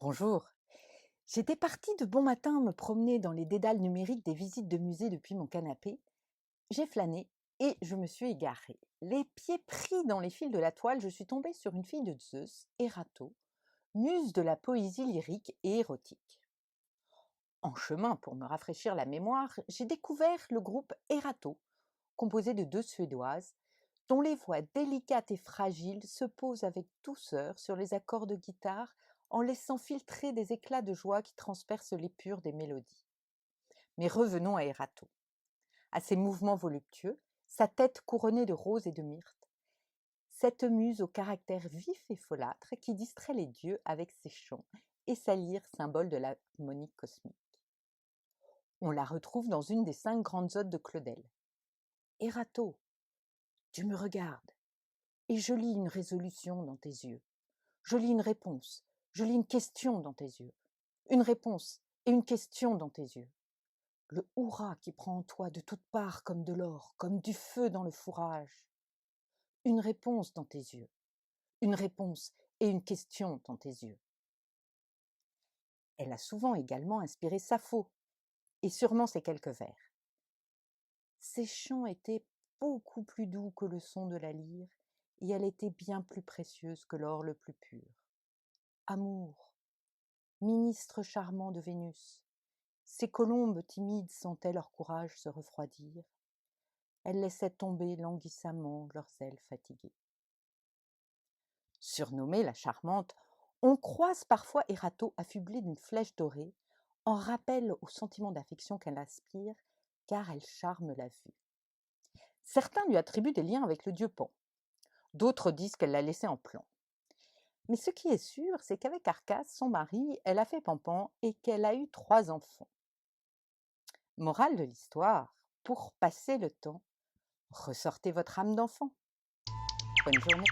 Bonjour. J'étais partie de bon matin me promener dans les dédales numériques des visites de musées depuis mon canapé. J'ai flâné et je me suis égarée. Les pieds pris dans les fils de la toile, je suis tombée sur une fille de Zeus, Erato, muse de la poésie lyrique et érotique. En chemin, pour me rafraîchir la mémoire, j'ai découvert le groupe Erato, composé de deux Suédoises, dont les voix délicates et fragiles se posent avec douceur sur les accords de guitare en laissant filtrer des éclats de joie qui transpercent l'épure des mélodies. Mais revenons à Erato, à ses mouvements voluptueux, sa tête couronnée de roses et de myrte, cette muse au caractère vif et folâtre qui distrait les dieux avec ses chants et sa lyre symbole de l'harmonie cosmique. On la retrouve dans une des 5 grandes odes de Claudel. Erato, tu me regardes, et je lis une résolution dans tes yeux. Je lis une réponse, je lis une question dans tes yeux. Une réponse et une question dans tes yeux. Le hurrah qui prend en toi de toutes parts comme de l'or, comme du feu dans le fourrage. Une réponse dans tes yeux. Une réponse et une question dans tes yeux. Elle a souvent également inspiré Sappho, et sûrement ses quelques vers. Ses chants étaient beaucoup plus doux que le son de la lyre, et elle était bien plus précieuse que l'or le plus pur. Amour, ministre charmant de Vénus, ces colombes timides sentaient leur courage se refroidir. Elles laissaient tomber languissamment leurs ailes fatiguées. Surnommée la charmante, on croise parfois Erato affublée d'une flèche dorée, en rappel au sentiment d'affection qu'elle inspire, car elle charme la vue. Certains lui attribuent des liens avec le dieu Pan. D'autres disent qu'elle l'a laissé en plan. Mais ce qui est sûr, c'est qu'avec Arcas, son mari, elle a fait pampan et qu'elle a eu 3 enfants. Morale de l'histoire, pour passer le temps, ressortez votre âme d'enfant. Bonne journée.